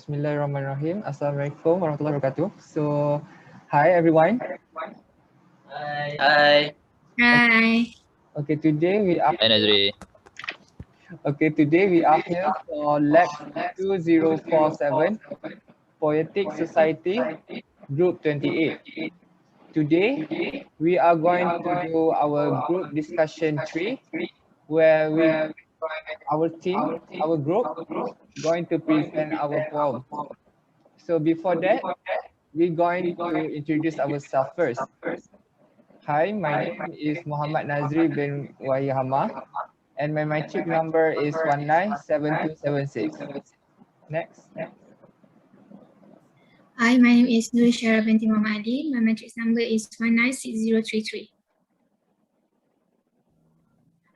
Bismillahirrahmanirrahim. Assalamualaikum warahmatullahi wabarakatuh. So, hi everyone. Hi. Hi. Okay, today we are Hi, NAZRI. here for LAX2047 Poetic Society Group 28. Today we are going to do our group discussion 3, where our group, going to present our poem. So before that, we're going to introduce ourselves first. Hi, my name is Muhammad NAZRI bin WAEHAMA, and my matric number is 197276. Next. Hi, my name is NURUL BINTI MOHD. My matrix number is 196033.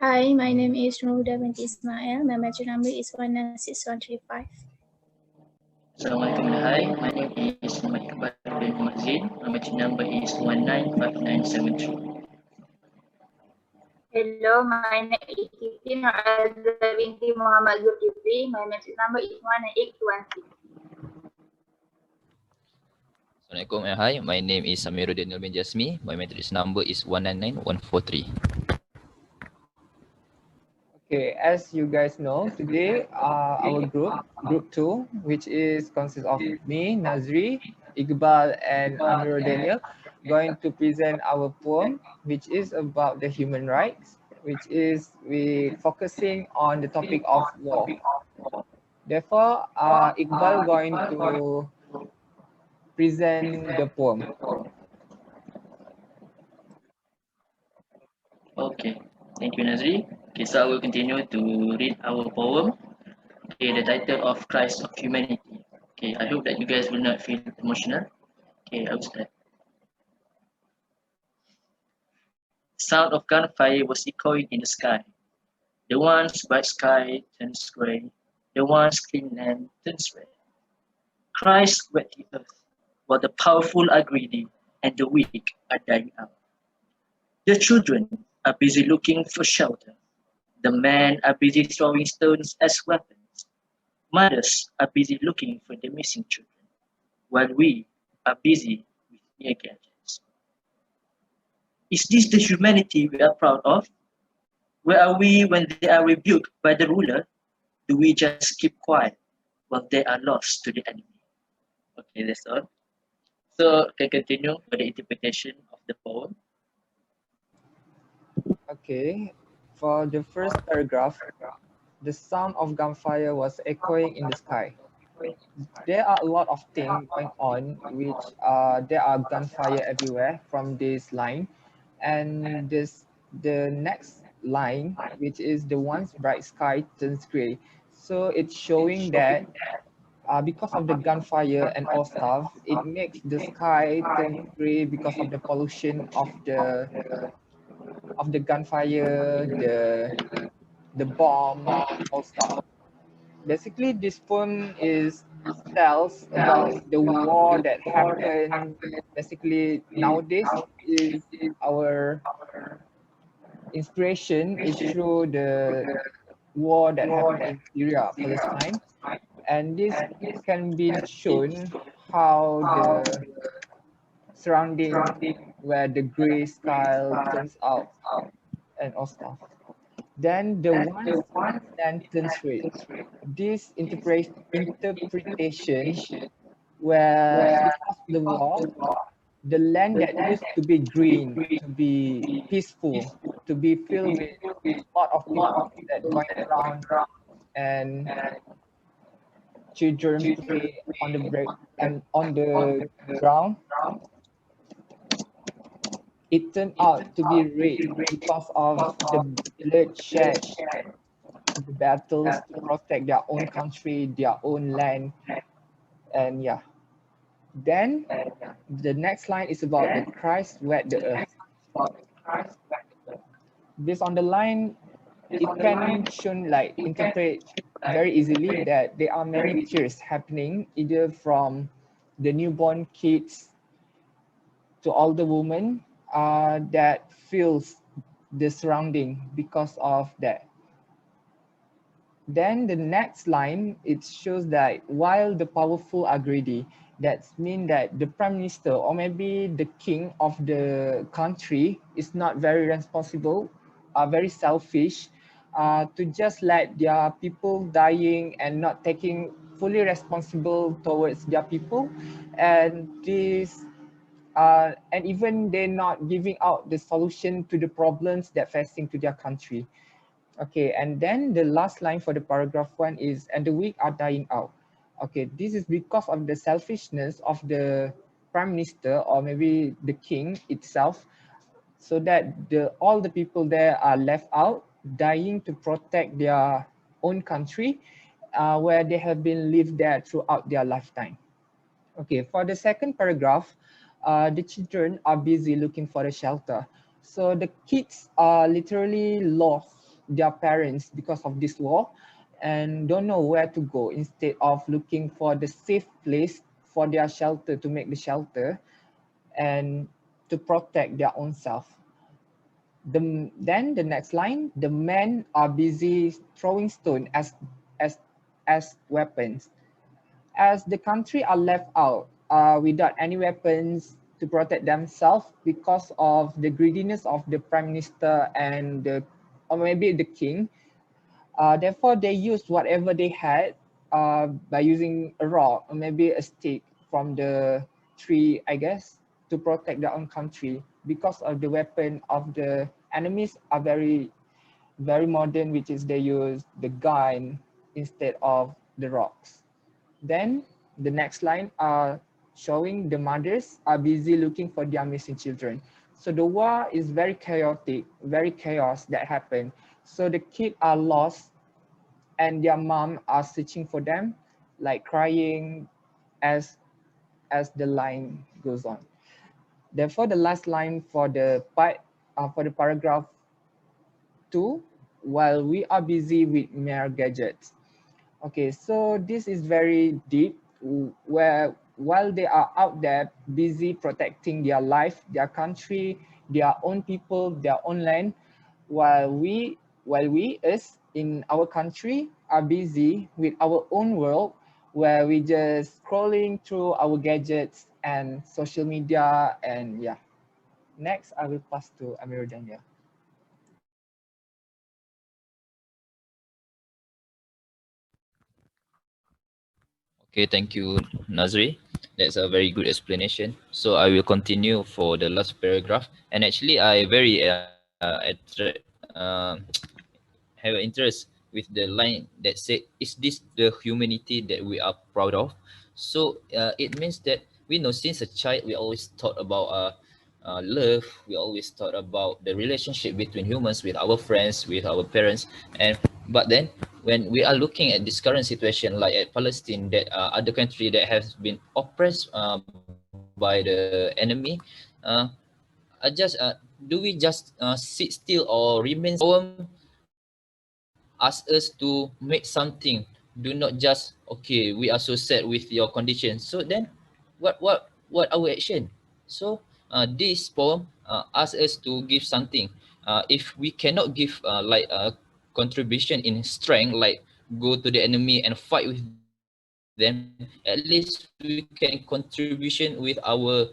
Hi, my name is NURULHUDA binti ISMAIL. My matric number is 196135. Assalamualaikum. Hi, my name is IQBAL bin Mazin. My matric number is 195973. Hello, my name is binti Muhammad ZULKIFLEE. My matric number is 18216. Assalamualaikum. Hi, my name is AMIRUL bin JASMI. My matrix number is 199143. Okay, as you guys know, today our group 2, which consists of me, NAZRI, IQBAL, and AMIRUL Daniel, going to present our poem, which is about the human rights, which is we focusing on the topic of war. Therefore, IQBAL going to present the poem. Okay, thank you, NAZRI. Okay, so I will continue to read our poem. Okay, the title of Christ of Humanity. Okay, I hope that you guys will not feel emotional. Okay, I will start. Sound of gunfire was echoing in the sky. The once bright sky turns grey. The once clean land turns red. Christ wet the earth, while the powerful are greedy and the weak are dying out. The children are busy looking for shelter. The men are busy throwing stones as weapons. Mothers are busy looking for the missing children, while we are busy with mere gadgets. Is this the humanity we are proud of? Where are we when they are rebuked by the ruler? Do we just keep quiet while they are lost to the enemy? Okay, that's all. So, can continue for the interpretation of the poem. Okay, for the first paragraph, the sound of gunfire was echoing in the sky. There are a lot of things going on, which there are gunfire everywhere from this line, and the next line, which is the once bright sky turns gray. So it's showing that because of the gunfire and all stuff, it makes the sky turn gray because of the pollution of the gunfire, the bomb, all stuff. Basically, this poem tells about the war that happened. Basically, nowadays is our inspiration is through the war that happened in Syria, Palestine, and this can be shown how the surrounding where the gray sky turns out and all stuff. Then the one sentence rate. This interpretation where because of the war, the land that used to be green, to be peaceful, to be filled with a lot of people that going around and children play on the break and on the ground, it turned out to be red because of the bloodshed, the battles to protect their own country, their own land, and yeah. Then the next line is about the Christ wet the earth. Based on the line, it can interpret very easily that there are many tears happening, either from the newborn kids to older women that feels the surrounding because of that. Then the next line, it shows that while the powerful are greedy, that means that the prime minister or maybe the king of the country is not very responsible, very selfish, to just let their people dying and not taking fully responsible towards their people. And this and even they're not giving out the solution to the problems that facing to their country. Okay, and then the last line for the paragraph 1 is, and the weak are dying out. Okay, this is because of the selfishness of the prime minister or maybe the king itself, so that all the people there are left out, dying to protect their own country, where they have been lived there throughout their lifetime. Okay, for the second paragraph, the children are busy looking for a shelter. So the kids are literally lost their parents because of this war and don't know where to go instead of looking for the safe place for their shelter, to make the shelter and to protect their own self. Then the next line, the men are busy throwing stone as weapons. As the country are left out without any weapons to protect themselves because of the greediness of the prime minister and or maybe the king. Therefore, they used whatever they had by using a rock or maybe a stick from the tree, I guess, to protect their own country, because of the weapon of the enemies are very, very modern, which is they use the gun instead of the rocks. Then the next line are showing the mothers are busy looking for their missing children. So the war is very chaotic, very chaos that happened. So the kids are lost and their mom are searching for them, like crying as the line goes on. Therefore, the last line for the paragraph 2, while we are busy with mere gadgets. Okay, so this is very deep, where while they are out there busy protecting their life, their country, their own people, their own land, while we us in our country are busy with our own world, where we just scrolling through our gadgets and social media. And yeah, next I will pass to AMIRUL. Okay, thank you, Nazri. That's a very good explanation. So I will continue for the last paragraph. And actually, I very have an interest with the line that said, "Is this the humanity that we are proud of?" So it means that we know since a child we always thought about love. We always thought about the relationship between humans with our friends, with our parents, and but then when we are looking at this current situation, like at Palestine, that other country that has been oppressed by the enemy, uh, do we just sit still or remain ask us to make something? Do not just, okay, we are so sad with your condition. So then what our action? So this poem asks us to give something. If we cannot give like a contribution in strength, like go to the enemy and fight with them, at least we can contribution with our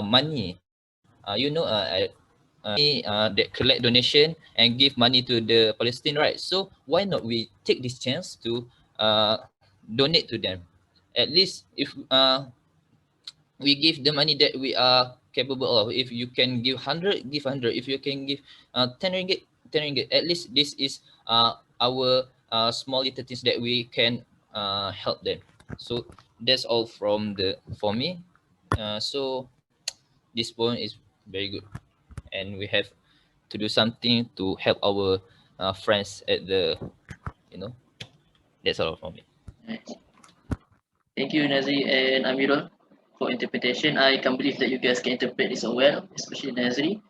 money. That collect donation and give money to the Palestine, right? So why not we take this chance to donate to them? At least if we give the money that we are capable of. If you can give 100, give 100. If you can give 10 ringgit, 10 ringgit. At least this is our small little things that we can help them. So that's all from the for me. So this poem is very good, and we have to do something to help our friends at the, you know, that's all from me. Right. Thank you, Nazri and Amirul, for interpretation. I can't believe that you guys can interpret this so well, especially Nazri.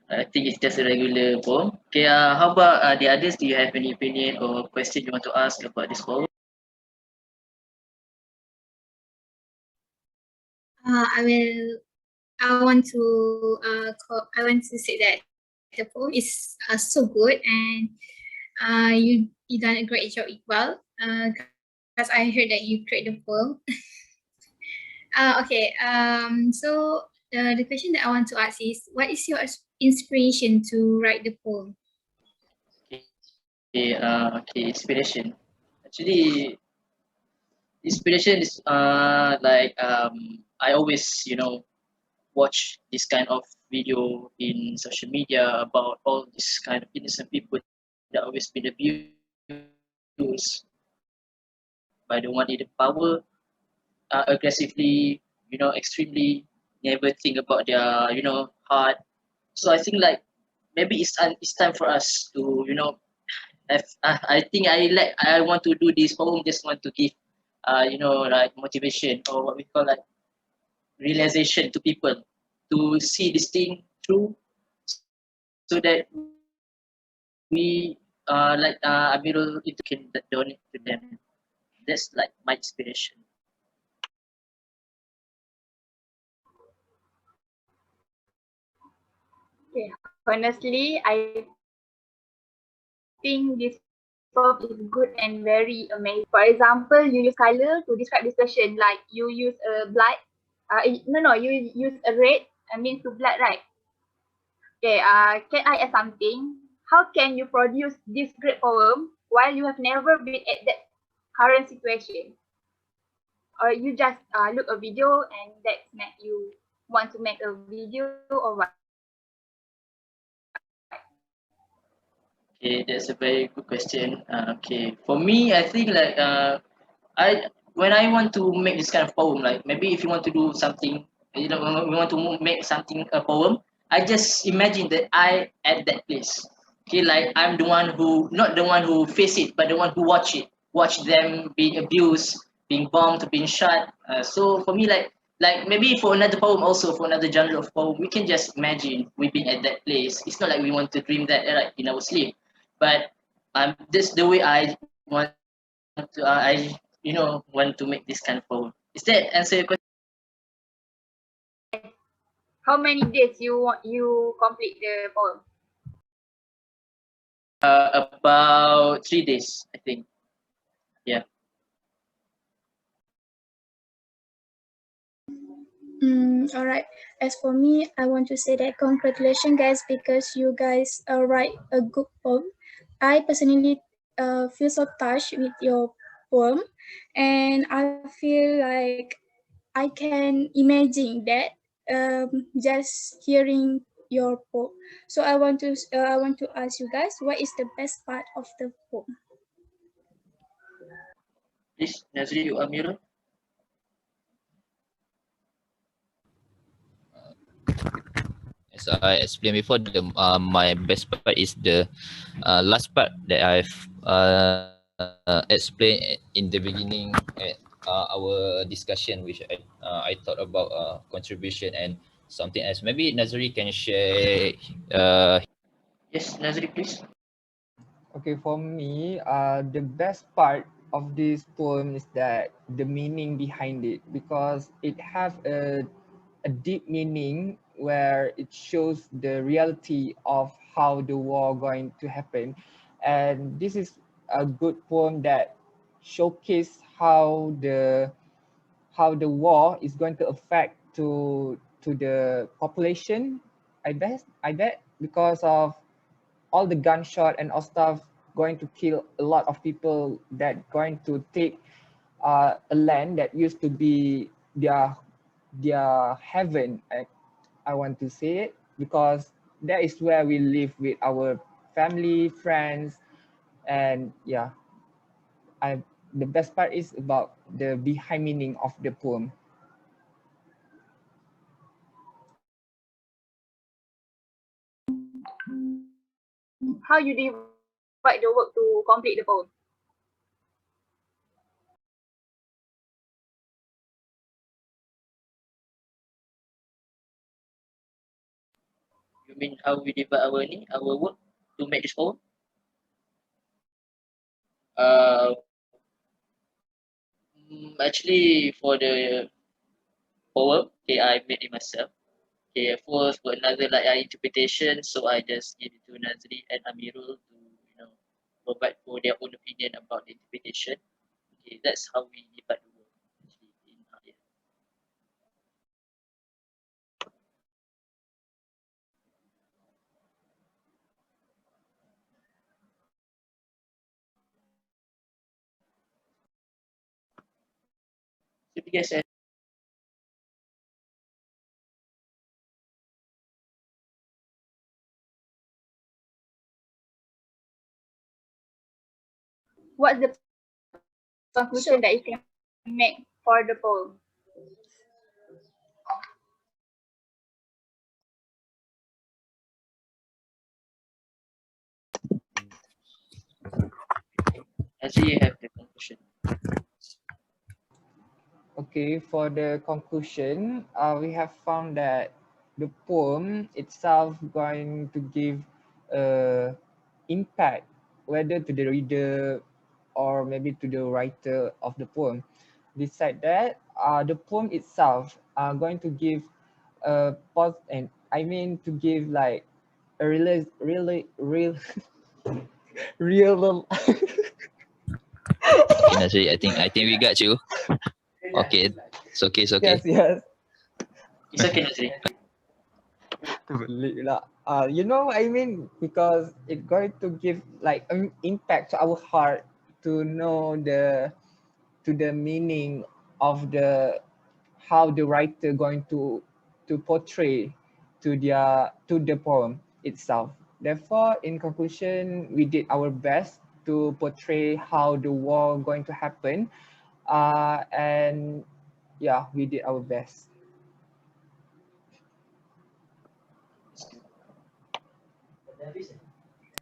I think it's just a regular poem. Okay, how about the others? Do you have any opinion or question you want to ask about this poem? I want to I want to say that the poem is so good, and You done a great job, Iqbal. Because I heard that you create the poem. Okay. So the question that I want to ask is, what is your inspiration to write the poem? Okay, inspiration. Actually, inspiration is like I always watch this kind of video in social media about all this kind of innocent people that always been abused by the one in the power, aggressively, extremely, never think about their heart. So I think like maybe it's time for us to I think I want to do this poem, just want to give like motivation, or what we call like realization to people to see this thing through, so that we Amirul, it can donate to them. That's like my inspiration. Okay, honestly, I think this poem is good and very amazing. For example, you use color to describe this question, like you use a blood. No, you use a red. Means to blood, right? Okay. Can I add something? How can you produce this great poem while you have never been at that current situation? Or you just look a video and that make you want to make a video, or what? Okay, that's a very good question. Okay, for me, I think like I when I want to make this kind of poem, like maybe if you want to do something, when we want to make something a poem, I just imagine that I at that place. Okay, like I'm the one who, not the one who face it, but the one who watch them being abused, being bombed, being shot. So for me, like maybe for another poem, also for another genre of poem, we can just imagine we being at that place. It's not like we want to dream that right in our sleep, but this the way I want to want to make this kind of poem. Is that answer your question? How many days you complete the poem? About 3 days, I think. Yeah. All right. As for me, I want to say that congratulations, guys, because you guys write a good poem. I personally feel so touched with your poem, and I feel like I can imagine that just hearing your poem. So I want to ask you guys, what is the best part of the poem? Please, Nazri, you Amirul. As I explained before, my best part is the last part that I've explained in the beginning at our discussion, which I thought about contribution and something else. Maybe Nazri can share. Yes, Nazri, please. Okay, for me, the best part of this poem is that the meaning behind it, because it has a deep meaning where it shows the reality of how the war going to happen. And this is a good poem that showcase how the war is going to affect to the population. I bet because of all the gunshot and all stuff going to kill a lot of people, that going to take a land that used to be their heaven. I want to say it, because that is where we live with our family, friends, and yeah, I the best part is about the behind meaning of the poem. How you divide the work to complete the poem? You mean how we divide our work to make this poem? Uh, Actually, for the poem, okay, I made it myself. Okay, for another like interpretation, so I just give it to Nazri and Amirul to provide for their own opinion about the interpretation. Okay, that's how we divide the work actually in here. So you guys have What's the conclusion that you can make for the poem? actually you have the conclusion. Okay, for the conclusion, we have found that the poem itself going to give impact whether to the reader or maybe to the writer of the poem. Besides that, the poem itself are going to give and I mean to give like a real real Okay, Nazri, I think we got you. Okay, it's okay, it's okay. yes. It's okay, Nazri. Beli lah. You know what I mean? Because it's going to give like an impact to our heart to know the meaning of the how the writer going to portray to the poem itself. Therefore, in conclusion, we did our best to portray how the war going to happen, and yeah, we did our best.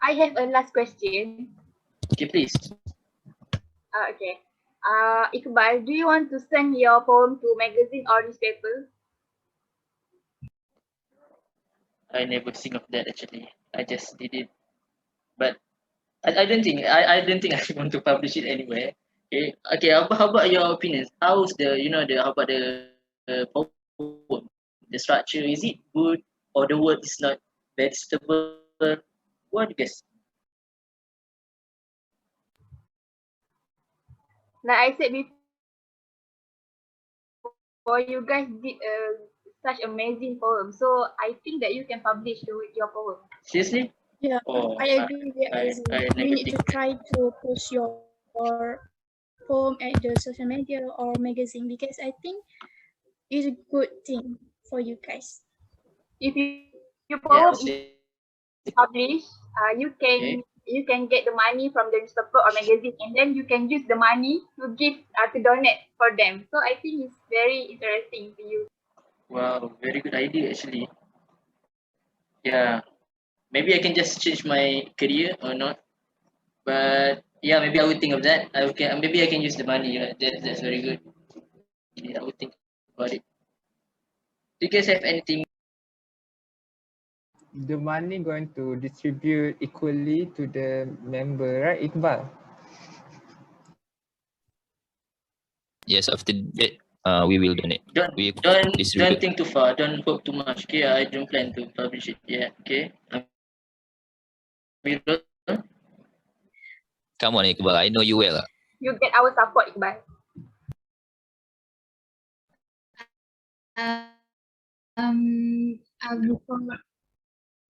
I have a last question. Okay, please. Okay. Iqbal, do you want to send your poem to magazine or newspaper? I never think of that actually. I just did it. But I don't think I don't think I want to publish it anywhere. Okay. Okay, how about your opinions? How's the how about the poem? The structure, is it good or the word is not very suitable? What do you guys? Like I said before, you guys did such amazing poem. So I think that you can publish your poem. Seriously? Yeah, Oh, I agree with I Azzie. never You need to think. try to post your poem at the social media or magazine because I think it's a good thing for you guys. If your Yeah, poem see. is published, Okay. you can get the money from the newspaper or magazine, and then you can use the money to give to donate for them. So I think it's very interesting to you. Wow, very good idea actually. Yeah. Maybe I can just change my career or not. But yeah, maybe I would think of that. Maybe I can use the money. That's very good. Yeah, I would think about it. Do you guys have anything? The money going to distribute equally to the member, right, Iqbal? Yes, after that, we will donate. We Don't distribute. think too far. Don't hope too much. Okay, I don't plan to publish it yet. Okay. AMIRUL? Come on, Iqbal, I know you well. You get our support, Iqbal.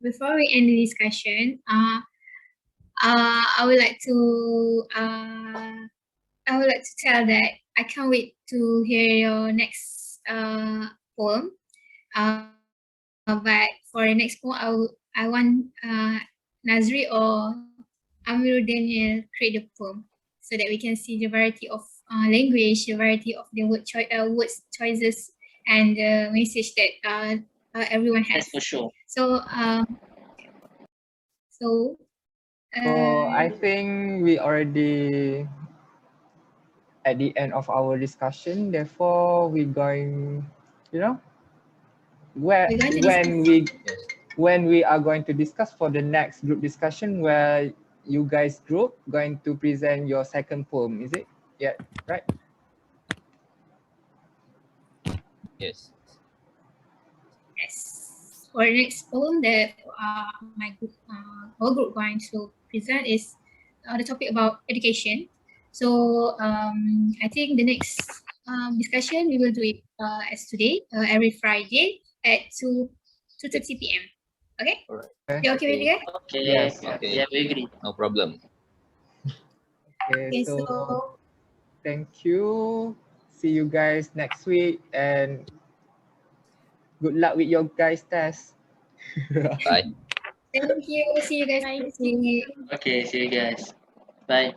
Before we end the discussion, I would like to tell that I can't wait to hear your next poem. But for the next poem, I want NAZRI or AMIRUL Daniel create the poem so that we can see the variety of language, the variety of the words choices, and the message that everyone has. That's for sure. So So I think we already at the end of our discussion. Therefore, we're going, you know, when we are going to discuss for the next group discussion where you guys group going to present your second poem, is it? Yeah, right? Yes. Yes. For the next poem that my group, our group going to present is the topic about education. So I think the next discussion we will do it as today, every Friday at 2:30 p.m. Okay? Alright. You okay with it? Okay. Yes. Okay. Yeah, we agree. No problem. Okay, Okay, so so thank you. See you guys next week and good luck with your guys' test. Bye. thank you. See you guys next week. Okay, see you guys. Bye.